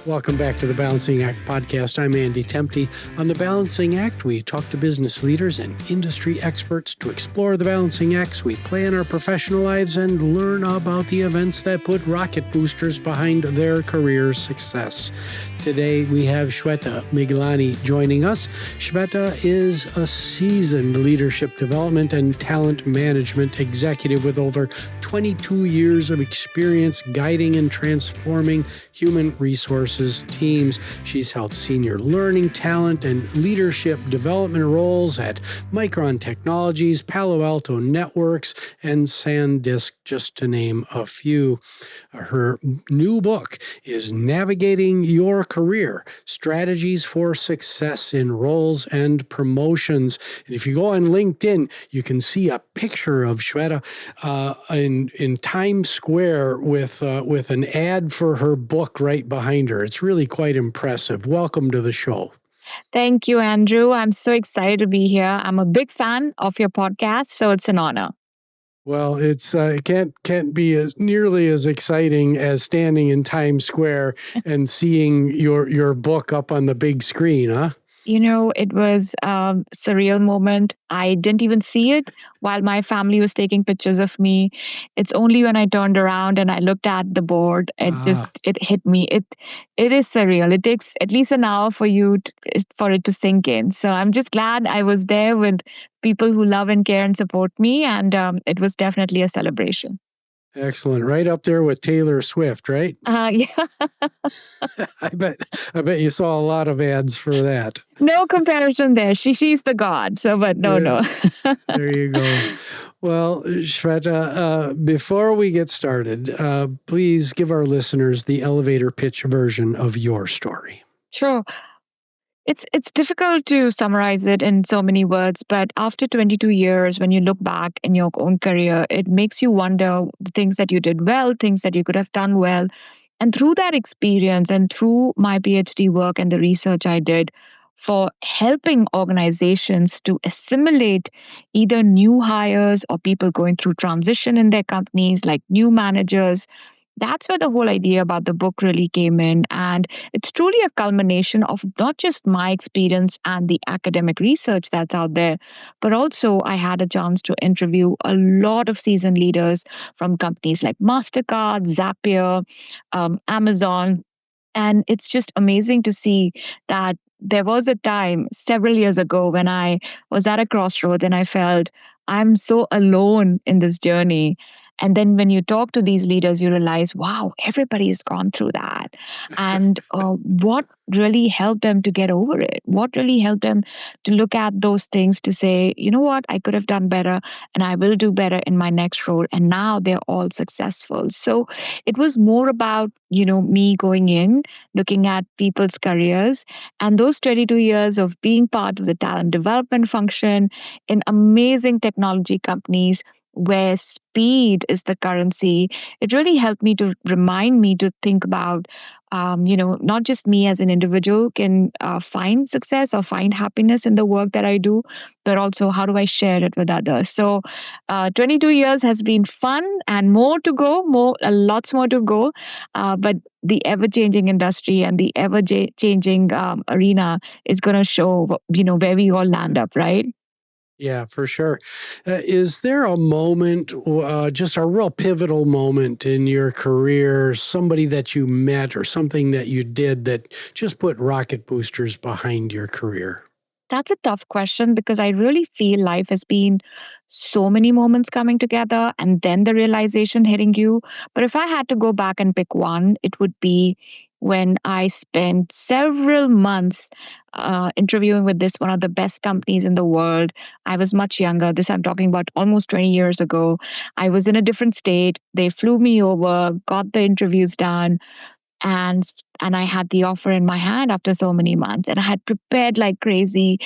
Welcome back to the Balancing Act podcast. I'm Andy Temte. On the Balancing Act, we talk to business leaders and industry experts to explore the balancing acts we play in our professional lives and learn about the events that put rocket boosters behind their career success. Today, we have Shveta Miglani joining us. Shveta is a seasoned leadership development and talent management executive with over 22 years of experience guiding and transforming human resources teams. She's held senior learning, talent, and leadership development roles at Micron Technologies, Palo Alto Networks, and SanDisk, just to name a few. Her new book is Navigating Your Career, Strategies for Success in Roles and Promotions. And if you go on LinkedIn, you can see a picture of Shveta in Times Square with an ad for her book right behind her. It's really quite impressive. Welcome to the show. Thank you, Andrew. I'm so excited to be here. I'm a big fan of your podcast, so it's an honor. Well, it can't be as nearly as exciting as standing in Times Square and seeing your book up on the big screen, huh? You know, it was a surreal moment. I didn't even see it while my family was taking pictures of me. It's only when I turned around and I looked at the board, it hit me. It is surreal. It takes at least an hour for it to sink in. So I'm just glad I was there with people who love and care and support me, and it was definitely a celebration. Excellent. Right up there with Taylor Swift, right? Yeah. I bet you saw a lot of ads for that. No comparison there. She's the god. So, but no. There you go. Well, Shveta, before we get started, please give our listeners the elevator pitch version of your story. Sure. It's difficult to summarize it in so many words, but after 22 years, when you look back in your own career, it makes you wonder the things that you did well, things that you could have done well. And through that experience and through my PhD work and the research I did for helping organizations to assimilate either new hires or people going through transition in their companies, like new managers, that's where the whole idea about the book really came in. And it's truly a culmination of not just my experience and the academic research that's out there, but also I had a chance to interview a lot of seasoned leaders from companies like MasterCard, Zapier, Amazon. And it's just amazing to see that there was a time several years ago when I was at a crossroads and I felt I'm so alone in this journey. And then when you talk to these leaders, you realize, wow, everybody has gone through that. And what really helped them to get over it? What really helped them to look at those things to say, you know what, I could have done better and I will do better in my next role. And now they're all successful. So it was more about, me going in, looking at people's careers and those 22 years of being part of the talent development function in amazing technology companies where speed is the currency. It really helped me to remind me to think about, not just me as an individual can find success or find happiness in the work that I do, but also how do I share it with others. So 22 years has been fun and more to go, lots more to go. But the ever-changing industry and the ever-changing arena is going to show, where we all land up, right? Yeah, for sure. Is there a moment, just a real pivotal moment in your career, somebody that you met or something that you did that just put rocket boosters behind your career? That's a tough question because I really feel life has been so many moments coming together and then the realization hitting you. But if I had to go back and pick one, it would be when I spent several months interviewing with this one of the best companies in the world. I was much younger. This I'm talking about almost 20 years ago. I was in a different state. They flew me over, got the interviews done, and I had the offer in my hand after so many months, and I had prepared like crazy,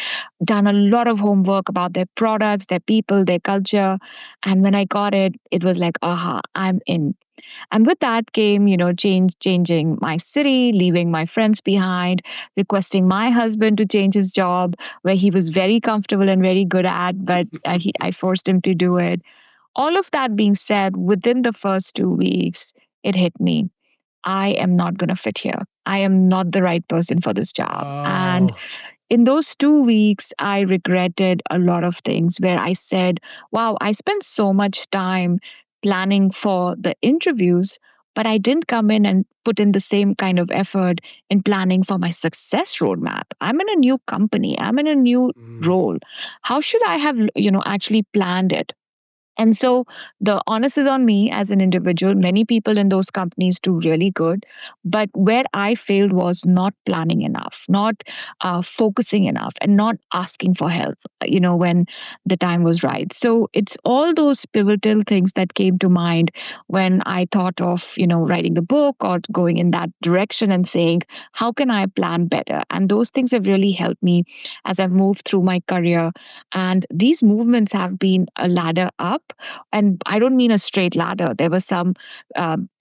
done a lot of homework about their products, their people, their culture. And when I got it, it was like, aha, I'm in. And with that came, changing my city, leaving my friends behind, requesting my husband to change his job where he was very comfortable and very good at, but I forced him to do it. All of that being said, within the first 2 weeks, it hit me. I am not going to fit here. I am not the right person for this job. And Oh. in those 2 weeks, I regretted a lot of things where I said, wow, I spent so much time planning for the interviews, but I didn't come in and put in the same kind of effort in planning for my success roadmap. I'm in a new company, I'm in a new Mm. role. How should I have, actually planned it? And so the onus is on me as an individual. Many people in those companies do really good. But where I failed was not planning enough, not focusing enough, and not asking for help, when the time was right. So it's all those pivotal things that came to mind when I thought of, writing the book or going in that direction and saying, how can I plan better? And those things have really helped me as I've moved through my career, and these movements have been a ladder up. And I don't mean a straight ladder. There were some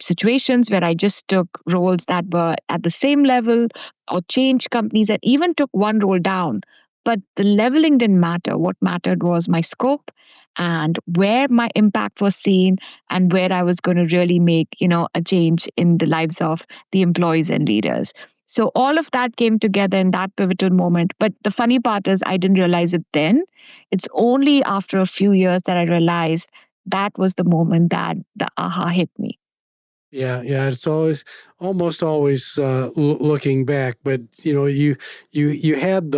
situations where I just took roles that were at the same level or changed companies and even took one role down. But the leveling didn't matter. What mattered was my scope and where my impact was seen and where I was going to really make, a change in the lives of the employees and leaders. So all of that came together in that pivotal moment. But the funny part is I didn't realize it then. It's only after a few years that I realized that was the moment that the aha hit me. Yeah, yeah, it's always almost always looking back, but you had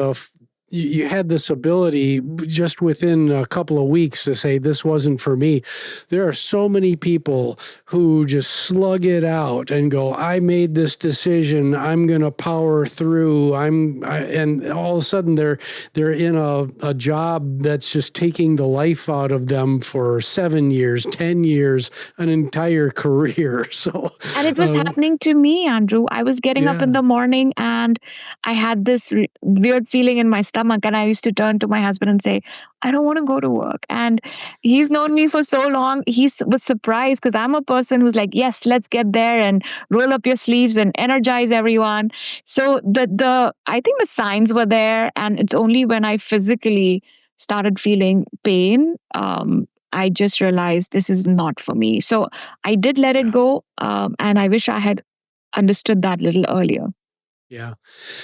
you had this ability just within a couple of weeks to say this wasn't for me. There are so many people who just slug it out and go, I made this decision, I'm going to power through. And all of a sudden they're in a job that's just taking the life out of them for 7 years, 10 years, an entire career. So, And it was happening to me, Andrew. I was getting up in yeah. the morning and I had this weird feeling in my stomach. And I used to turn to my husband and say, I don't want to go to work. And he's known me for so long. Was surprised because I'm a person who's like, yes, let's get there and roll up your sleeves and energize everyone. So I think the signs were there. And it's only when I physically started feeling pain, I just realized this is not for me. So I did let it Yeah. go, and I wish I had understood that a little earlier. Yeah.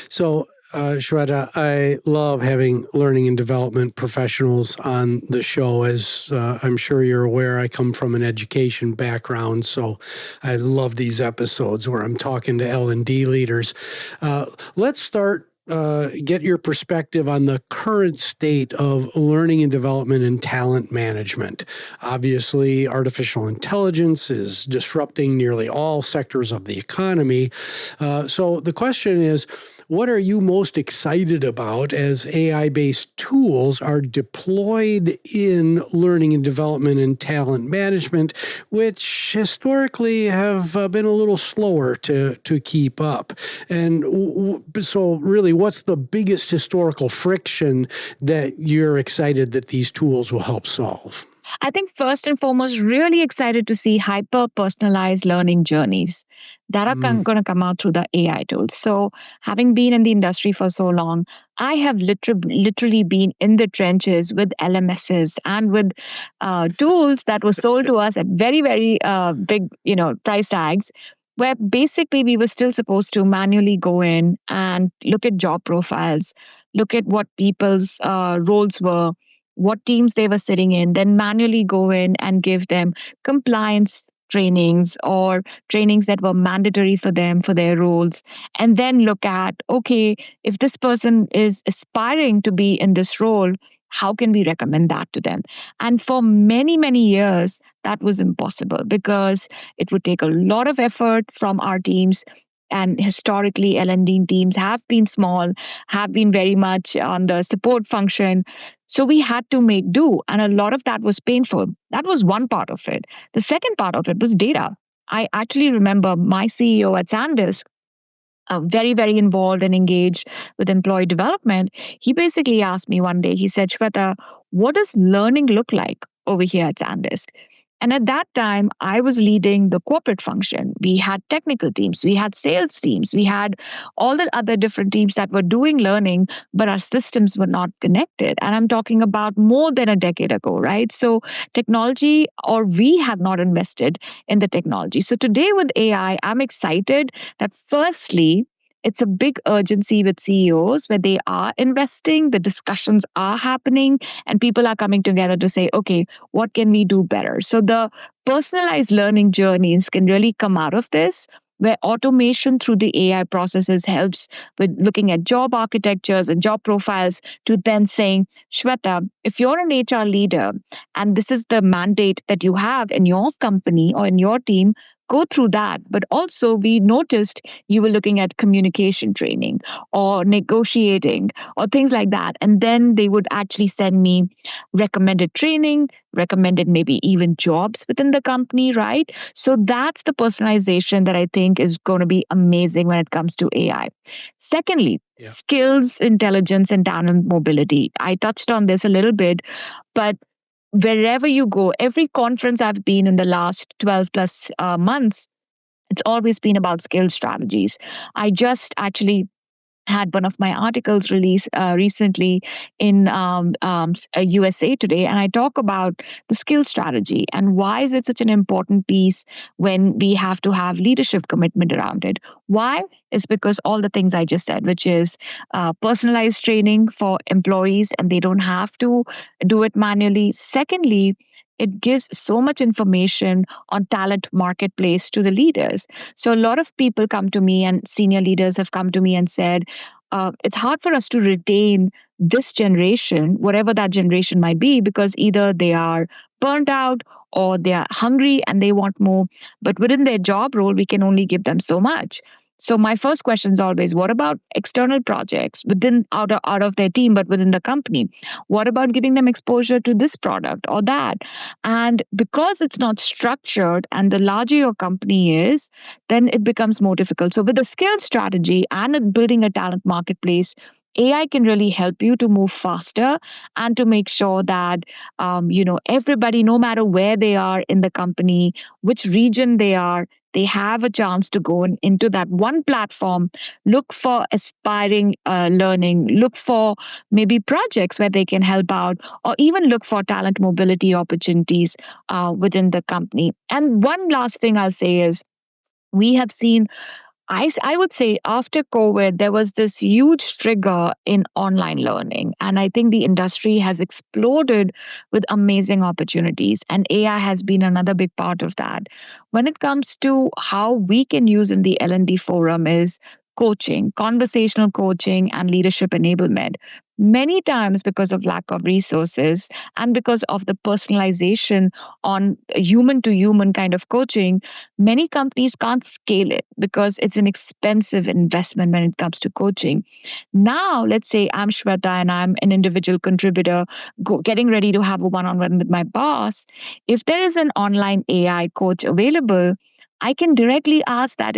So, Shweta, I love having learning and development professionals on the show. As I'm sure you're aware, I come from an education background, so I love these episodes where I'm talking to L&D leaders. Let's start. Get your perspective on the current state of learning and development and talent management. Obviously, artificial intelligence is disrupting nearly all sectors of the economy. So the question is, what are you most excited about as AI-based tools are deployed in learning and development and talent management, which historically have been a little slower to keep up? And so really, what's the biggest historical friction that you're excited that these tools will help solve? I think first and foremost, really excited to see hyper personalized learning journeys that are Mm. going to come out through the AI tools. So, having been in the industry for so long, I have literally been in the trenches with LMSs and with tools that were sold to us at very, very big, price tags. Where basically we were still supposed to manually go in and look at job profiles, look at what people's roles were, what teams they were sitting in, then manually go in and give them compliance trainings or trainings that were mandatory for them for their roles, and then look at, okay, if this person is aspiring to be in this role, how can we recommend that to them? And for many, many years, that was impossible because it would take a lot of effort from our teams. And historically, L&D teams have been small, have been very much on the support function. So we had to make do. And a lot of that was painful. That was one part of it. The second part of it was data. I actually remember my CEO at SanDisk, very, very involved and engaged with employee development. He basically asked me one day, he said, Shweta, what does learning look like over here at SanDisk? And at that time, I was leading the corporate function. We had technical teams, we had sales teams, we had all the other different teams that were doing learning, but our systems were not connected. And I'm talking about more than a decade ago, right? So technology, or we have not invested in the technology. So today with AI, I'm excited that firstly, it's a big urgency with CEOs where they are investing, the discussions are happening, and people are coming together to say, okay, what can we do better? So the personalized learning journeys can really come out of this, where automation through the AI processes helps with looking at job architectures and job profiles to then saying, Shweta, if you're an HR leader and this is the mandate that you have in your company or in your team, go through that. But also, we noticed you were looking at communication training or negotiating or things like that. And then they would actually send me recommended training, recommended maybe even jobs within the company, right? So that's the personalization that I think is going to be amazing when it comes to AI. Secondly, skills, intelligence, and talent mobility. I touched on this a little bit, but wherever you go, every conference I've been in the last 12 plus months, it's always been about skill strategies. I just actually had one of my articles released recently in USA Today, and I talk about the skill strategy and why is it such an important piece when we have to have leadership commitment around it. Why? Is because all the things I just said, which is personalized training for employees, and they don't have to do it manually. Secondly, it gives so much information on talent marketplace to the leaders. So a lot of people come to me, and senior leaders have come to me and said, it's hard for us to retain this generation, whatever that generation might be, because either they are burnt out or they are hungry and they want more. But within their job role, we can only give them so much. So my first question is always, what about external projects within out of their team, but within the company? What about giving them exposure to this product or that? And because it's not structured, and the larger your company is, then it becomes more difficult. So with the skill strategy and building a talent marketplace, AI can really help you to move faster and to make sure that everybody, no matter where they are in the company, which region they are, they have a chance to go into that one platform, look for aspiring learning, look for maybe projects where they can help out, or even look for talent mobility opportunities within the company. And one last thing I'll say is, we have seen, I would say after COVID, there was this huge trigger in online learning. And I think the industry has exploded with amazing opportunities. And AI has been another big part of that. When it comes to how we can use in the L&D forum is coaching, conversational coaching, and leadership enablement. Many times, because of lack of resources and because of the personalization on human to human kind of coaching, many companies can't scale it because it's an expensive investment when it comes to coaching. Now, let's say I'm Shweta and I'm an individual contributor getting ready to have a one on one with my boss. If there is an online AI coach available, I can directly ask that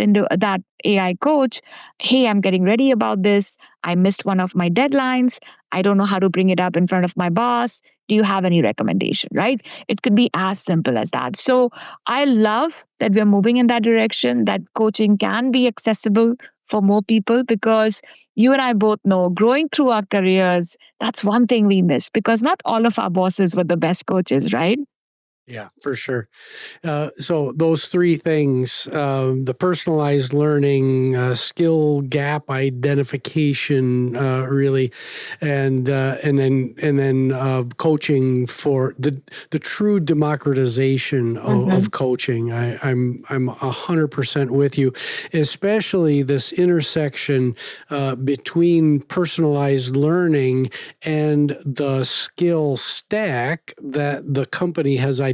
AI coach, hey, I'm getting ready about this. I missed one of my deadlines. I don't know how to bring it up in front of my boss. Do you have any recommendation, right? It could be as simple as that. So I love that we're moving in that direction, that coaching can be accessible for more people, because you and I both know, growing through our careers, that's one thing we miss, because not all of our bosses were the best coaches, right? Yeah, for sure. So those three things, the personalized learning, skill gap identification, really, and then coaching for the true democratization of coaching. I'm 100% with you, especially this intersection between personalized learning and the skill stack that the company has identified.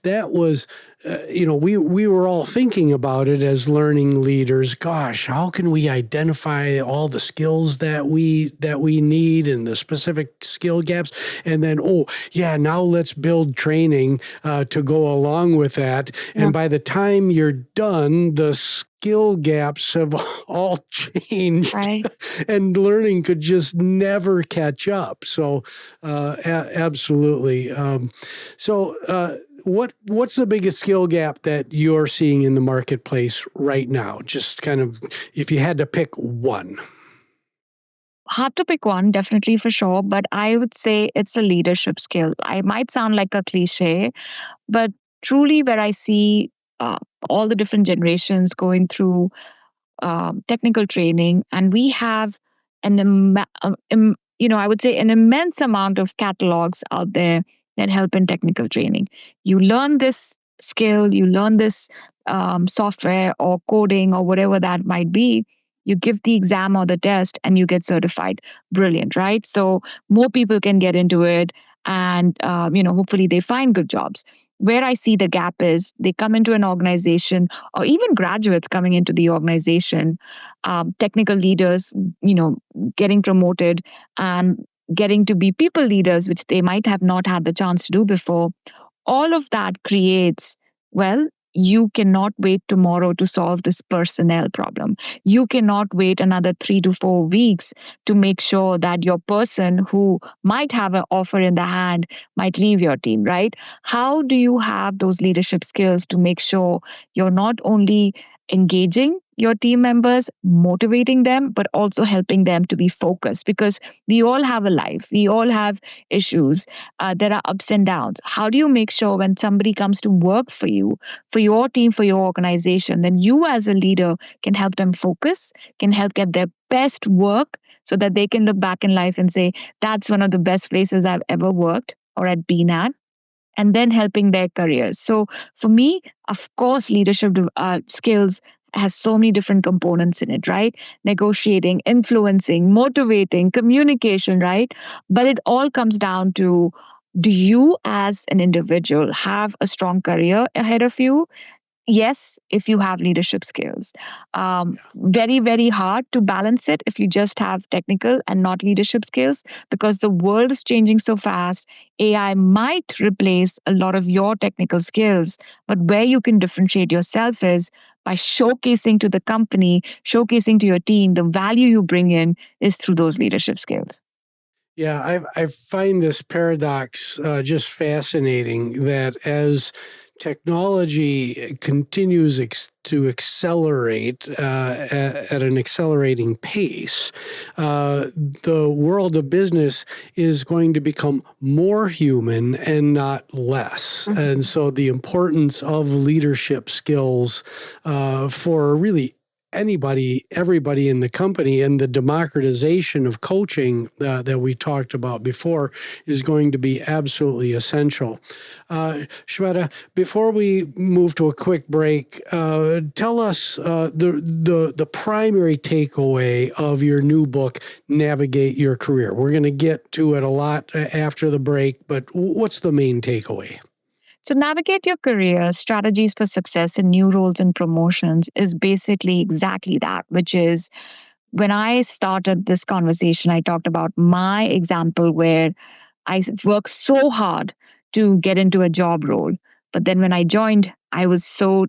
That was, we were all thinking about it as learning leaders. Gosh, how can we identify all the skills that we need and the specific skill gaps? And then, now let's build training to go along with that. Yeah. And by the time you're done, the skill gaps have all changed, right? And learning could just never catch up. So, absolutely. what's the biggest skill gap that you're seeing in the marketplace right now? Just kind of, if you had to pick one. Hard to pick one, definitely for sure, but I would say it's a leadership skill. I might sound like a cliche, but truly where I see uh, all the different generations going through technical training, and we have I would say an immense amount of catalogs out there that help in technical training. You learn this skill, you learn this software or coding or whatever that might be. You give the exam or the test and you get certified. Brilliant, right? So more people can get into it, and hopefully they find good jobs. Where I see the gap is they come into an organization, or even graduates coming into the organization, technical leaders, getting promoted and getting to be people leaders, which they might have not had the chance to do before. All of that creates, well, you cannot wait tomorrow to solve this personnel problem. You cannot wait another 3 to 4 weeks to make sure that your person who might have an offer in the hand might leave your team, right? How do you have those leadership skills to make sure you're not only engaging your team members, motivating them, but also helping them to be focused? Because we all have a life, we all have issues, there are ups and downs. How do you make sure when somebody comes to work for you, for your team, for your organization, then you as a leader can help them focus, can help get their best work so that they can look back in life and say, that's one of the best places I've ever worked or had been at, and then helping their careers. So for me, of course, leadership skills has so many different components in it, right? Negotiating, influencing, motivating, communication, right? But it all comes down to, do you as an individual have a strong career ahead of you? Yes, if you have leadership skills. Very, very hard to balance it if you just have technical and not leadership skills, because the world is changing so fast. AI might replace a lot of your technical skills, but where you can differentiate yourself is by showcasing to the company, showcasing to your team the value you bring in is through those leadership skills. Yeah, I find this paradox just fascinating that as technology continues to accelerate at an accelerating pace, the world of business is going to become more human and not less. Mm-hmm. And so the importance of leadership skills for really everybody in the company, and the democratization of coaching that we talked about before is going to be absolutely essential. Shveta, before we move to a quick break, tell us the primary takeaway of your new book, Navigate Your Career. We're going to get to it a lot after the break, but what's the main takeaway? So, Navigate Your Career, Strategies for Success in New Roles and Promotions is basically exactly that, which is, when I started this conversation, I talked about my example where I worked so hard to get into a job role. But then when I joined, I was so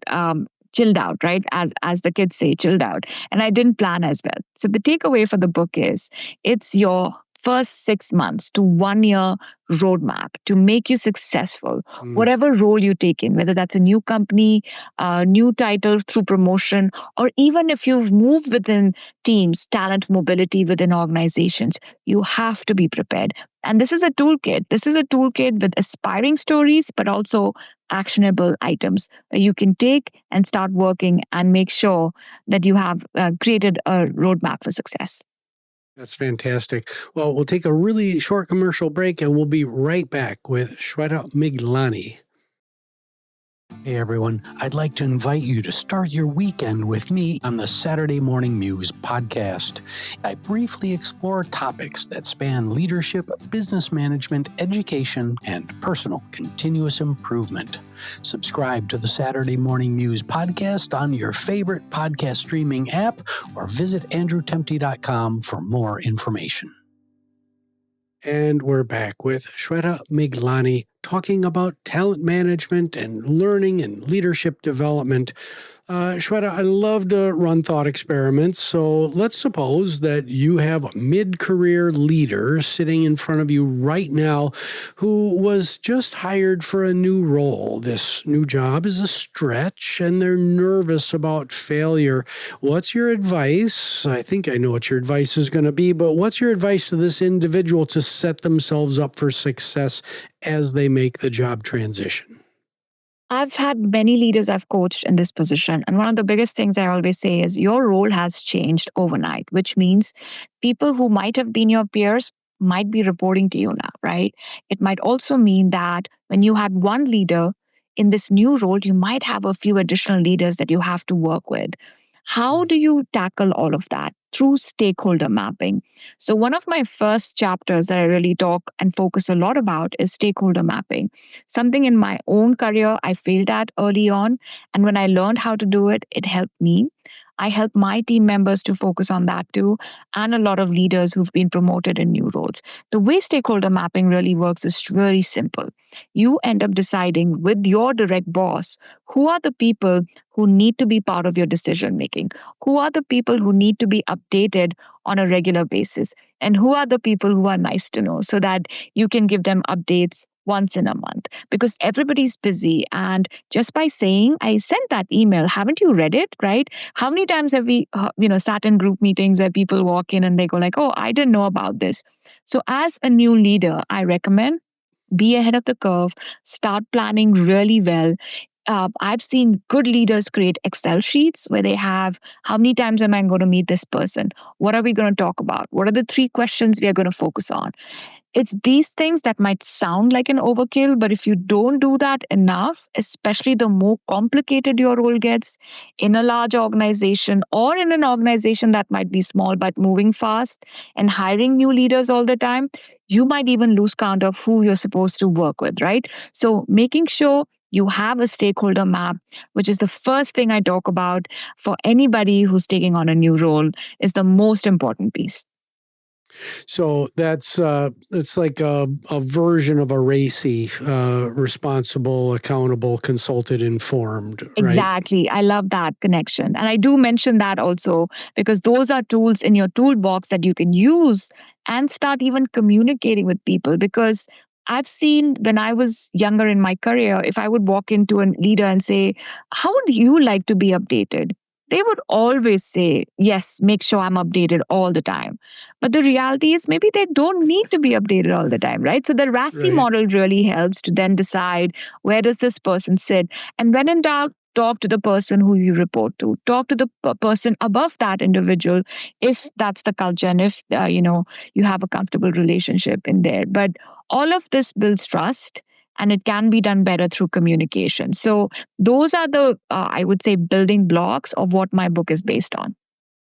chilled out, right? As the kids say, chilled out. And I didn't plan as well. So the takeaway for the book is, it's your first 6 months to 1 year roadmap to make you successful. Whatever role you take in, whether that's a new company, a new title through promotion, or even if you've moved within teams, talent mobility within organizations, you have to be prepared. And this is a toolkit. This is a toolkit with aspiring stories, but also actionable items you can take and start working and make sure that you have created a roadmap for success. That's fantastic. Well, we'll take a really short commercial break and we'll be right back with Shveta Miglani. Hey everyone, I'd like to invite you to start your weekend with me on the Saturday Morning Muse podcast. I briefly explore topics that span leadership, business management, education, and personal continuous improvement. Subscribe to the Saturday Morning Muse podcast on your favorite podcast streaming app or visit andrewtemte.com for more information. And we're back with Shveta Miglani talking about talent management and learning and leadership development. Shweta, I love to run thought experiments. So let's suppose that you have a mid-career leader sitting in front of you right now who was just hired for a new role. This new job is a stretch and they're nervous about failure. What's your advice? I think I know what your advice is going to be, but what's your advice to this individual to set themselves up for success as they make the job transition? I've had many leaders I've coached in this position. And one of the biggest things I always say is your role has changed overnight, which means people who might have been your peers might be reporting to you now, right? It might also mean that when you had one leader in this new role, you might have a few additional leaders that you have to work with. How do you tackle all of that? Through stakeholder mapping. So, one of my first chapters that I really talk and focus a lot about is stakeholder mapping. Something in my own career I failed at early on. And when I learned how to do it, it helped me. I help my team members to focus on that too, and a lot of leaders who've been promoted in new roles. The way stakeholder mapping really works is very simple. You end up deciding with your direct boss who are the people who need to be part of your decision making, who are the people who need to be updated on a regular basis, and who are the people who are nice to know so that you can give them updates once in a month because everybody's busy. And just by saying, I sent that email, haven't you read it? Right? How many times have we, sat in group meetings where people walk in and they go like, oh, I didn't know about this. So as a new leader, I recommend be ahead of the curve, start planning really well. I've seen good leaders create Excel sheets where they have how many times am I going to meet this person? What are we going to talk about? What are the 3 questions we are going to focus on? It's these things that might sound like an overkill, but if you don't do that enough, especially the more complicated your role gets in a large organization or in an organization that might be small but moving fast and hiring new leaders all the time, you might even lose count of who you're supposed to work with, right? So making sure you have a stakeholder map, which is the first thing I talk about for anybody who's taking on a new role, is the most important piece. So that's it's like a version of a RACI, responsible, accountable, consulted, informed, right? Exactly. I love that connection. And I do mention that also because those are tools in your toolbox that you can use and start even communicating with people. Because I've seen when I was younger in my career, if I would walk into a leader and say, how would you like to be updated? They would always say, yes, make sure I'm updated all the time. But the reality is maybe they don't need to be updated all the time, right? So the RASI Right. model really helps to then decide where does this person sit. And when in doubt, talk to the person who you report to. Talk to the person above that individual if that's the culture and if you have a comfortable relationship in there. But all of this builds trust. And it can be done better through communication. So, those are the, I would say, building blocks of what my book is based on.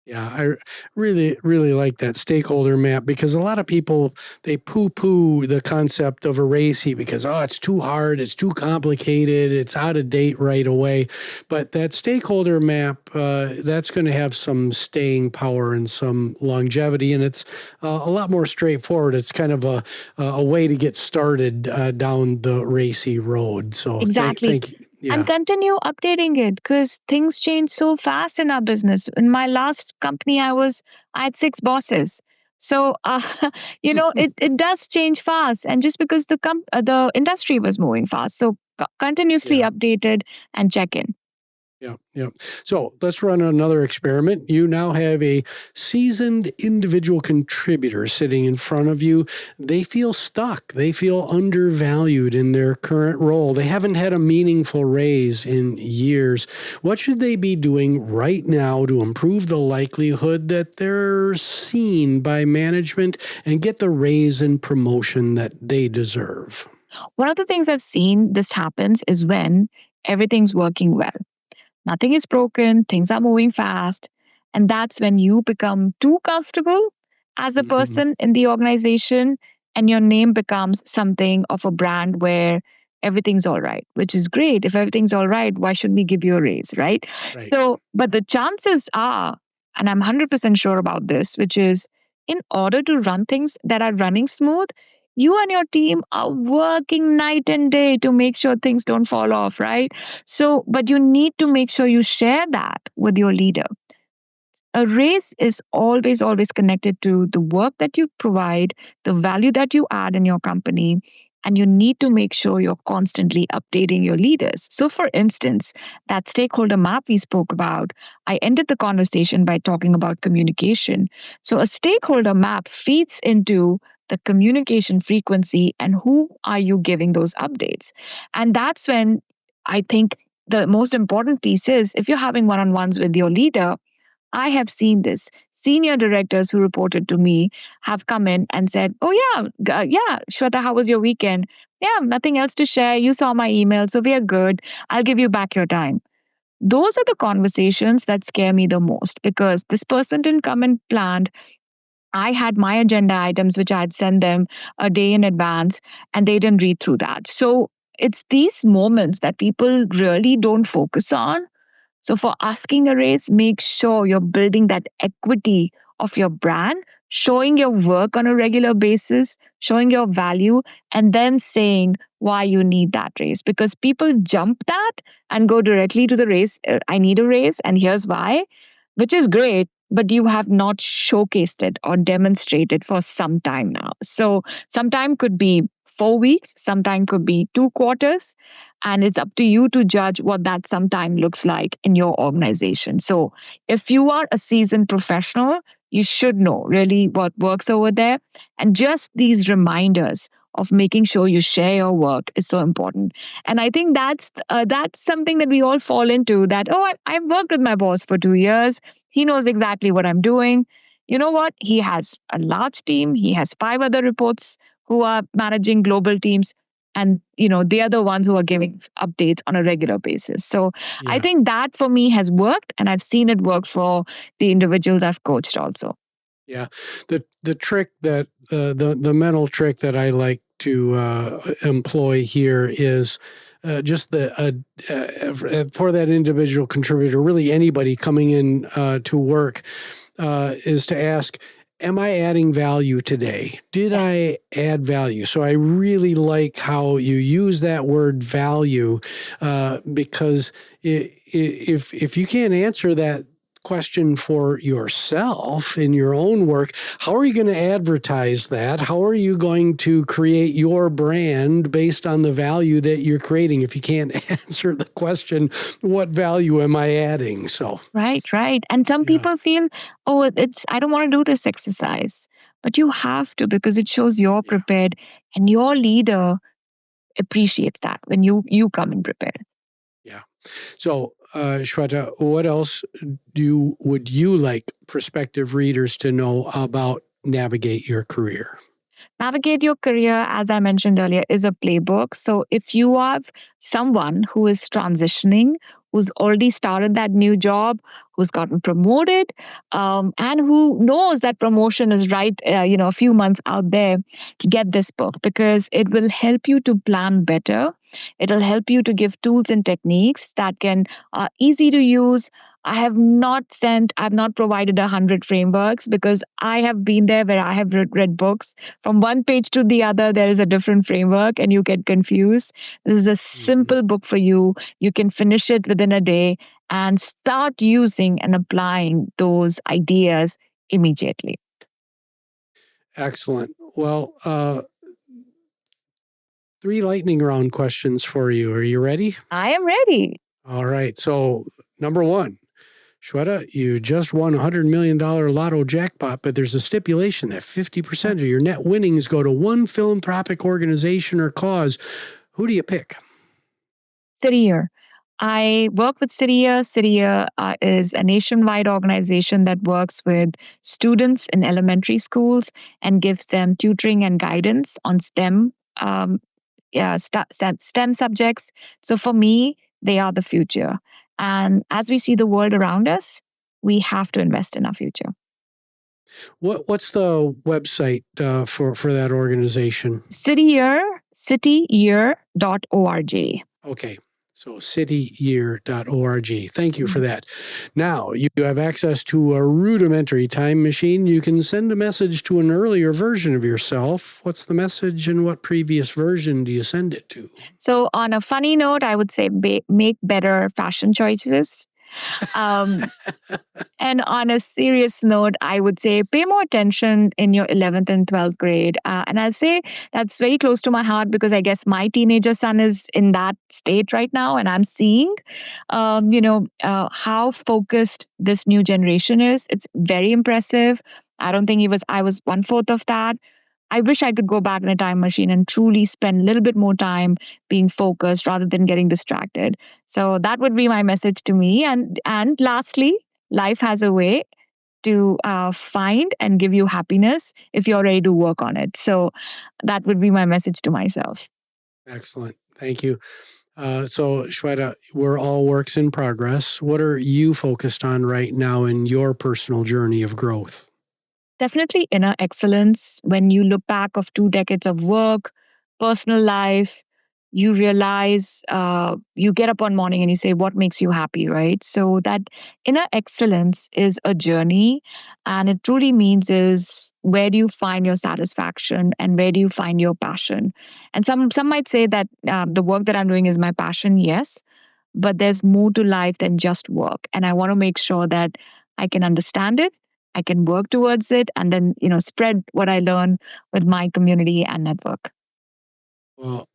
Yeah, I really, really like that stakeholder map because a lot of people, they poo-poo the concept of a RACI because, oh, it's too hard, it's too complicated, it's out of date right away. But that stakeholder map, that's going to have some staying power and some longevity, and it's a lot more straightforward. It's kind of a way to get started down the RACI road. So Exactly. thank you. And Yeah. continue updating it because things change so fast in our business. In my last company, I had 6 bosses. So, it does change fast. And just because the industry was moving fast. So, continuously Yeah. update it and check in. Yeah, yeah. So let's run another experiment. You now have a seasoned individual contributor sitting in front of you. They feel stuck. They feel undervalued in their current role. They haven't had a meaningful raise in years. What should they be doing right now to improve the likelihood that they're seen by management and get the raise and promotion that they deserve? One of the things I've seen this happens is when everything's working well. Nothing is broken, things are moving fast. And that's when you become too comfortable as a Mm-hmm. person in the organization and your name becomes something of a brand where everything's all right, which is great. If everything's all right, why should we give you a raise, right? Right. So, but the chances are, and I'm 100% sure about this, which is in order to run things that are running smooth, you and your team are working night and day to make sure things don't fall off, right? So, but you need to make sure you share that with your leader. A race is always connected to the work that you provide, the value that you add in your company, and you need to make sure you're constantly updating your leaders. So, for instance, that stakeholder map we spoke about, I ended the conversation by talking about communication. So, a stakeholder map feeds into the communication frequency and who are you giving those updates. And that's when I think the most important piece is if you're having one on ones with your leader, I have seen this. Senior directors who reported to me have come in and said, "Oh yeah, yeah, Shweta, how was your weekend? Yeah, nothing else to share. You saw my email, so we are good. I'll give you back your time." Those are the conversations that scare me the most because this person didn't come and planned. I had my agenda items which I had sent them a day in advance, and they didn't read through that. So it's these moments that people really don't focus on. So for asking a raise, make sure you're building that equity of your brand, showing your work on a regular basis, showing your value, and then saying why you need that raise. Because people jump that and go directly to the raise. I need a raise, and here's why, which is great, but you have not showcased it or demonstrated for some time now. So, sometime could be 4 weeks, sometime could be 2 quarters, and it's up to you to judge what that sometime looks like in your organization. So, if you are a seasoned professional, you should know really what works over there. And just these reminders of making sure you share your work is so important. And I think that's something that we all fall into. That I've worked with my boss for 2 years. He knows exactly what I'm doing. You know what? He has a large team. He has 5 other reports who are managing global teams, and they are the ones who are giving updates on a regular basis. So I Yeah. think that for me has worked, and I've seen it work for the individuals I've coached also. Yeah, the trick that the mental trick that I like to employ here is just for that individual contributor, really anybody coming in to work, is to ask, am I adding value today? Did Yes. I add value? So I really like how you use that word value, because if you can't answer that question for yourself in your own work, how are you going to advertise that? How are you going to create your brand based on the value that you're creating if you can't answer the question, what value am I adding? So, Right. And some yeah, people feel, oh, I don't want to do this exercise. But you have to because it shows you're yeah, prepared and your leader appreciates that when you come in prepared. yeah. So, Shweta, what else would you like prospective readers to know about Navigate Your Career? Navigate Your Career, as I mentioned earlier, is a playbook. So if you have someone who is transitioning, who's already started that new job, who's gotten promoted, and who knows that promotion is right, a few months out there, get this book because it will help you to plan better. It'll help you to give tools and techniques that can easy to use. I've not provided 100 frameworks because I have been there where I have read books from one page to the other, there is a different framework and you get confused. This is a Mhm. simple book for you. You can finish it within a day and start using and applying those ideas immediately. Excellent. Well, 3 lightning round questions for you. Are you ready? I am ready. All right. So, number one, Shweta, you just won $100 million lotto jackpot, but there's a stipulation that 50% of your net winnings go to one philanthropic organization or cause. Who do you pick? City Year. I work with City Year. City Year is a nationwide organization that works with students in elementary schools and gives them tutoring and guidance on STEM STEM subjects. So for me, they are the future. And as we see the world around us, we have to invest in our future. What's the website for that organization? Cityyear.org. Okay. So cityyear.org. Thank you for that. Now, you have access to a rudimentary time machine. You can send a message to an earlier version of yourself. What's the message and what previous version do you send it to? So on a funny note, I would say make better fashion choices. Um, And on a serious note, I would say pay more attention in your 11th and 12th grade. And I'll say that's very close to my heart because I guess my teenager son is in that state right now. And I'm seeing, how focused this new generation is. It's very impressive. I don't think I was one fourth of that. I wish I could go back in a time machine and truly spend a little bit more time being focused rather than getting distracted. So that would be my message to me. And lastly, life has a way to find and give you happiness if you're ready to work on it. So that would be my message to myself. Excellent. Thank you. So Shveta, we're all works in progress. What are you focused on right now in your personal journey of growth? Definitely inner excellence. When you look back of 2 decades of work, personal life, you realize you get up one morning and you say, what makes you happy, right? So that inner excellence is a journey, and it truly means is where do you find your satisfaction and where do you find your passion? And some might say that the work that I'm doing is my passion, yes, but there's more to life than just work. And I want to make sure that I can understand it, I can work towards it, and then, spread what I learn with my community and network. Well,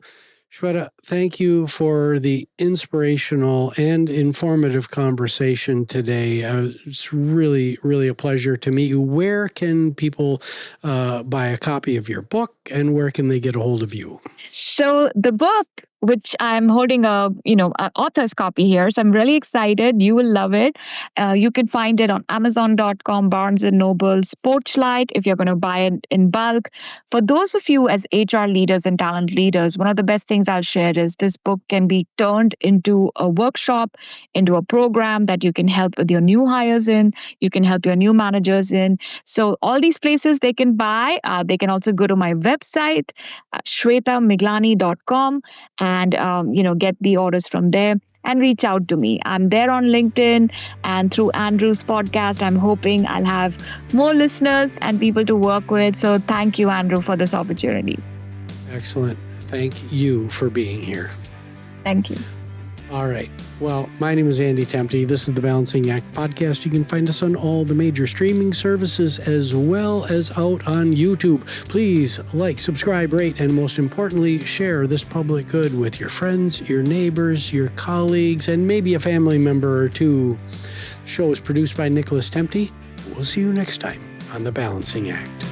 Shweta, thank you for the inspirational and informative conversation today. It's really, really a pleasure to meet you. Where can people buy a copy of your book, and where can they get a hold of you? So the book, which I'm holding an author's copy here, so I'm really excited. You will love it. You can find it on Amazon.com, Barnes and Noble, Sportslight if you're going to buy it in bulk. For those of you as HR leaders and talent leaders, one of the best things I'll share is this book can be turned into a workshop, into a program that you can help with your new hires in. You can help your new managers in. So all these places they can buy. They can also go to my website, shvetamiglani.com, and get the orders from there and reach out to me. I'm there on LinkedIn, and through Andrew's podcast, I'm hoping I'll have more listeners and people to work with. So thank you, Andrew, for this opportunity. Excellent. Thank you for being here. Thank you. All right. Well, my name is Andy Temte. This is the Balancing Act podcast. You can find us on all the major streaming services as well as out on YouTube. Please like, subscribe, rate, and most importantly, share this public good with your friends, your neighbors, your colleagues, and maybe a family member or two. The show is produced by Nicholas Temte. We'll see you next time on the Balancing Act.